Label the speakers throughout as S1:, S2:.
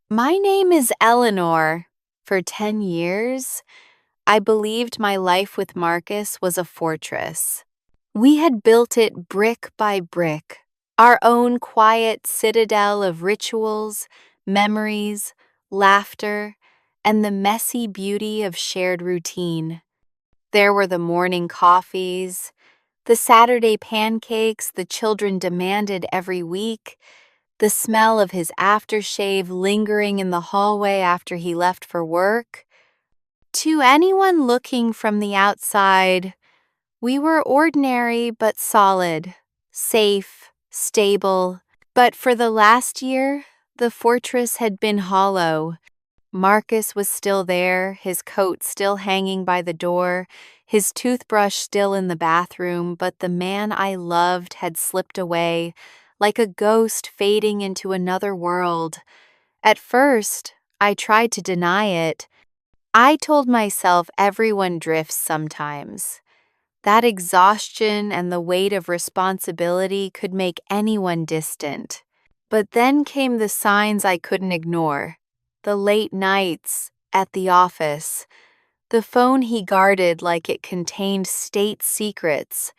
S1: My name is Eleanor. For 10 years, I believed my life with Marcus was a fortress. We had built it brick by brick, our own quiet citadel of rituals, memories, laughter, and the messy beauty of shared routine. There were the morning coffees, the Saturday pancakes the children demanded every week, the smell of his aftershave lingering in the hallway after he left for work. To anyone looking from the outside, we were ordinary but solid, safe, stable. But for the last year, the fortress had been hollow. Marcus was still there, his coat still hanging by the door, his toothbrush still in the bathroom, but the man I loved had slipped away, like a ghost fading into another world. At first, I tried to deny it. I told myself everyone drifts sometimes. That exhaustion and the weight of responsibility could make anyone distant. But then came the signs I couldn't ignore. The late nights at the office, the phone he guarded like it contained state secrets,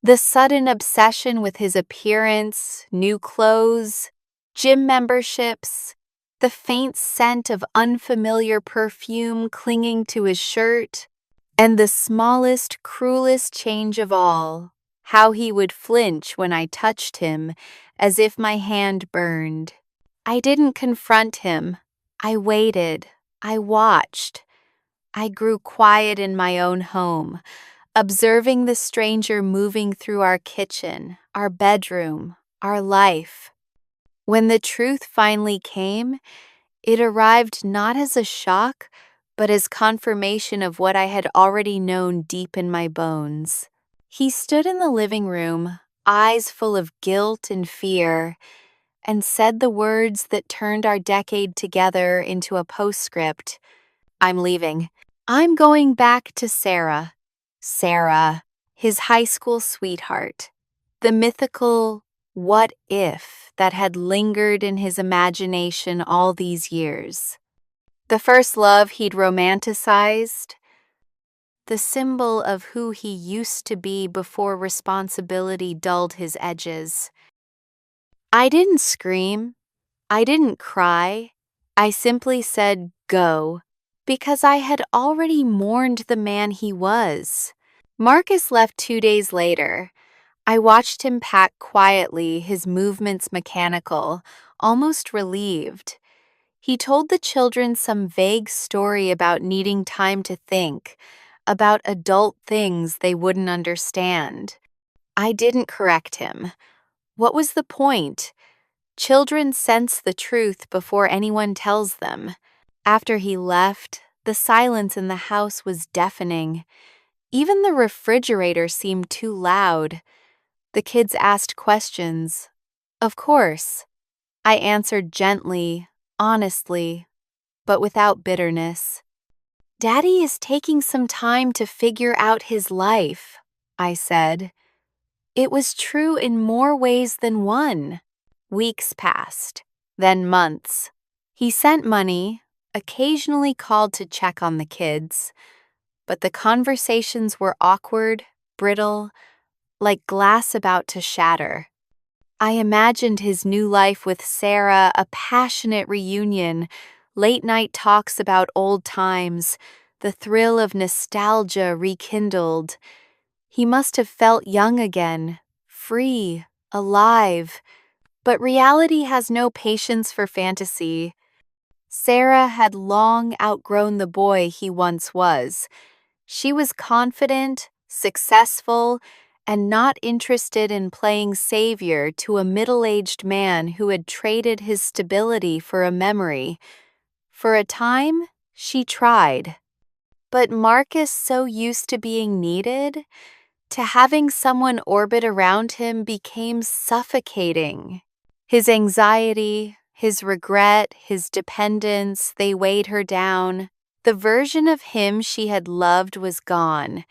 S1: the sudden obsession with his appearance, new clothes, gym memberships, the faint scent of unfamiliar perfume clinging to his shirt, and the smallest, cruelest change of all, how he would flinch when I touched him as if my hand burned. I didn't confront him. I waited. I watched. I grew quiet in my own home, observing the stranger moving through our kitchen, our bedroom, our life. When the truth finally came, it arrived not as a shock, but as confirmation of what I had already known deep in my bones. He stood in the living room, eyes full of guilt and fear, and said the words that turned our decade together into a postscript. I'm leaving. I'm going back to Sarah. Sarah, his high school sweetheart. The mythical what if that had lingered in his imagination all these years. The first love he'd romanticized. The symbol of who he used to be before responsibility dulled his edges. I didn't scream. I didn't cry. I simply said, go, because I had already mourned the man he was. Marcus left 2 days later. I watched him pack quietly, his movements mechanical, almost relieved. He told the children some vague story about needing time to think, about adult things they wouldn't understand. I didn't correct him. What was the point? Children sense the truth before anyone tells them. After he left, the silence in the house was deafening. Even the refrigerator seemed too loud. The kids asked questions. Of course. I answered gently, honestly, but without bitterness. Daddy is taking some time to figure out his life, I said. It was true in more ways than one. Weeks passed, then months. He sent money, occasionally called to check on the kids, but the conversations were awkward, brittle, like glass about to shatter. I imagined his new life with Sarah, a passionate reunion, late-night talks about old times, the thrill of nostalgia rekindled. He must have felt young again, free, alive. But reality has no patience for fantasy. Sarah had long outgrown the boy he once was. She was confident, successful, and not interested in playing savior to a middle-aged man who had traded his stability for a memory. For a time, she tried. But Marcus, so used to being needed, to having someone orbit around him, became suffocating. His anxiety, his regret, his dependence, they weighed her down. The version of him she had loved was gone,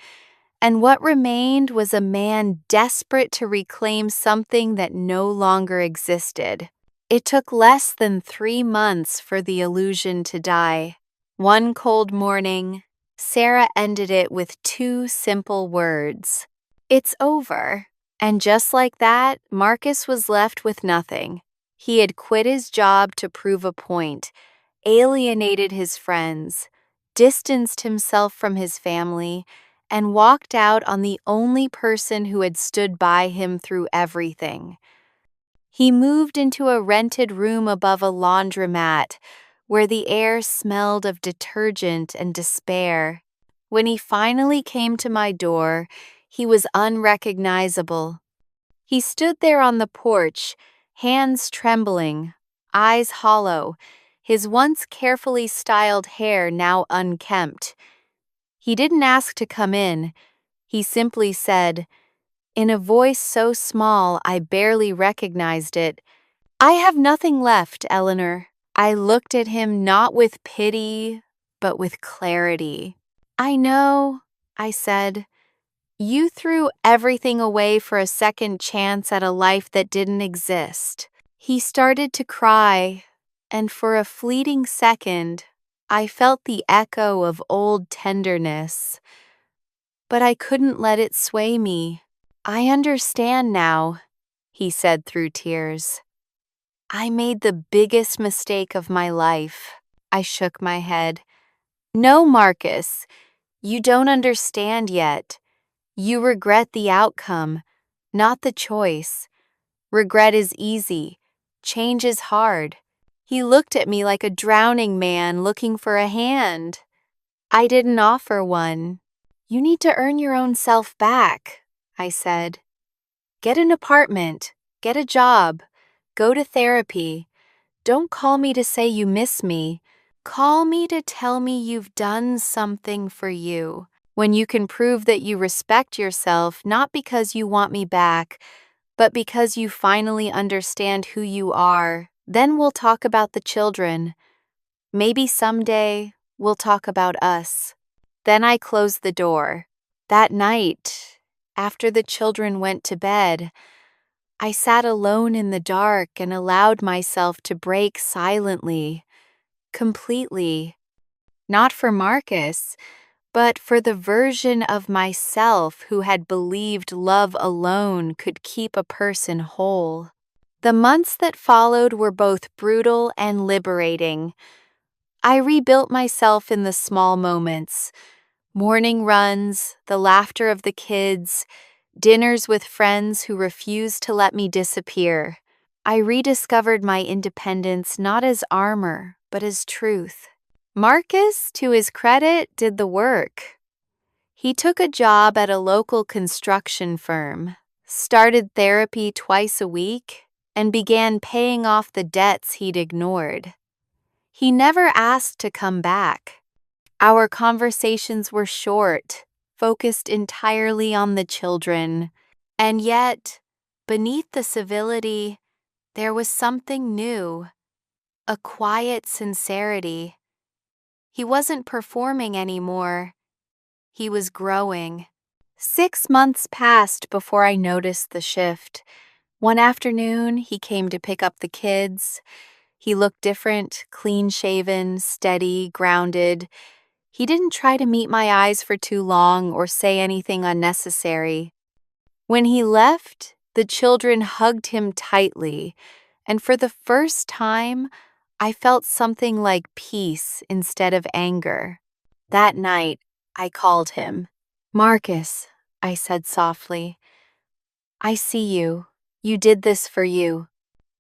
S1: and what remained was a man desperate to reclaim something that no longer existed. It took less than 3 months for the illusion to die. One cold morning, Sarah ended it with 2 simple words. "It's over." And just like that, Marcus was left with nothing. He had quit his job to prove a point, alienated his friends, distanced himself from his family, and walked out on the only person who had stood by him through everything. He moved into a rented room above a laundromat, where the air smelled of detergent and despair. When he finally came to my door, he was unrecognizable. He stood there on the porch, hands trembling, eyes hollow, his once carefully styled hair now unkempt. He didn't ask to come in. He simply said, in a voice so small I barely recognized it, "I have nothing left, Eleanor." I looked at him not with pity, but with clarity. "I know," I said. "You threw everything away for a second chance at a life that didn't exist." He started to cry, and for a fleeting second, I felt the echo of old tenderness. But I couldn't let it sway me. "I understand now," he said through tears. "I made the biggest mistake of my life." I shook my head. "No, Marcus, you don't understand yet. You regret the outcome, not the choice. Regret is easy. Change is hard." He looked at me like a drowning man looking for a hand. I didn't offer one. "You need to earn your own self back," I said. "Get an apartment, get a job, go to therapy. Don't call me to say you miss me. Call me to tell me you've done something for you. When you can prove that you respect yourself, not because you want me back, but because you finally understand who you are, then we'll talk about the children. Maybe someday we'll talk about us." Then I closed the door. That night, after the children went to bed, I sat alone in the dark and allowed myself to break silently, completely. Not for Marcus, but for the version of myself who had believed love alone could keep a person whole. The months that followed were both brutal and liberating. I rebuilt myself in the small moments. Morning runs, the laughter of the kids, dinners with friends who refused to let me disappear. I rediscovered my independence not as armor, but as truth. Marcus, to his credit, did the work. He took a job at a local construction firm, started therapy twice a week, and began paying off the debts he'd ignored. He never asked to come back. Our conversations were short, focused entirely on the children. And yet, beneath the civility, there was something new, a quiet sincerity. He wasn't performing anymore. He was growing. 6 months passed before I noticed the shift. One afternoon, he came to pick up the kids. He looked different, clean-shaven, steady, grounded. He didn't try to meet my eyes for too long or say anything unnecessary. When he left, the children hugged him tightly, and for the first time, I felt something like peace instead of anger. That night, I called him. "Marcus," I said softly, "I see you. You did this for you."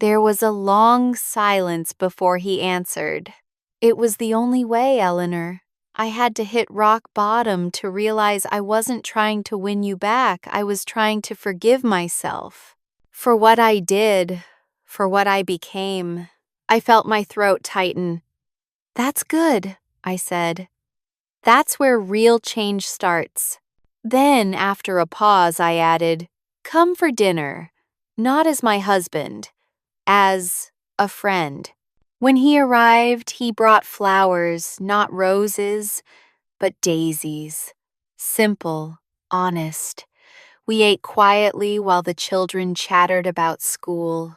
S1: There was a long silence before he answered. "It was the only way, Eleanor. I had to hit rock bottom to realize I wasn't trying to win you back. I was trying to forgive myself. For what I did, for what I became." I felt my throat tighten. "That's good," I said. "That's where real change starts." Then, after a pause, I added, "Come for dinner, not as my husband, as a friend." When he arrived, he brought flowers, not roses, but daisies. Simple, honest. We ate quietly while the children chattered about school.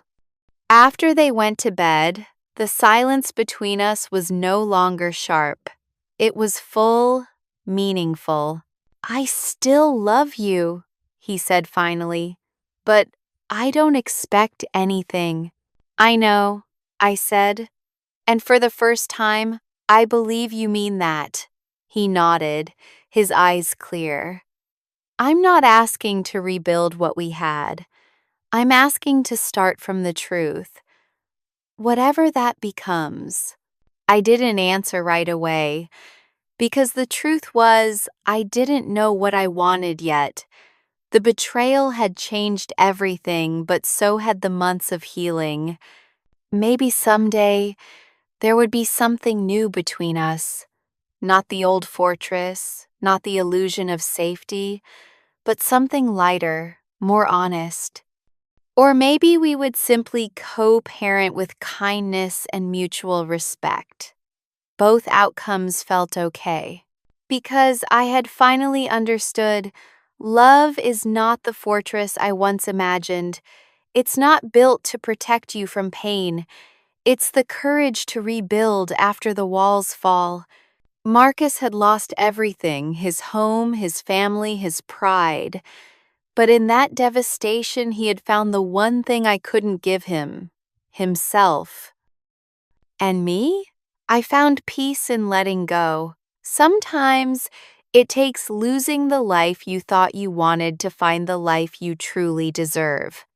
S1: After they went to bed, the silence between us was no longer sharp. It was full, meaningful. "I still love you," he said finally, "but I don't expect anything." "I know," I said, "and for the first time, I believe you mean that." He nodded, his eyes clear. "I'm not asking to rebuild what we had. I'm asking to start from the truth, whatever that becomes." I didn't answer right away, because the truth was, I didn't know what I wanted yet. The betrayal had changed everything, but so had the months of healing. Maybe someday there would be something new between us. Not the old fortress, not the illusion of safety, but something lighter, more honest. Or maybe we would simply co-parent with kindness and mutual respect. Both outcomes felt okay. Because I had finally understood, love is not the fortress I once imagined. It's not built to protect you from pain. It's the courage to rebuild after the walls fall. Marcus had lost everything, his home, his family, his pride. But in that devastation, he had found the one thing I couldn't give him, himself. And me? I found peace in letting go. Sometimes it takes losing the life you thought you wanted to find the life you truly deserve.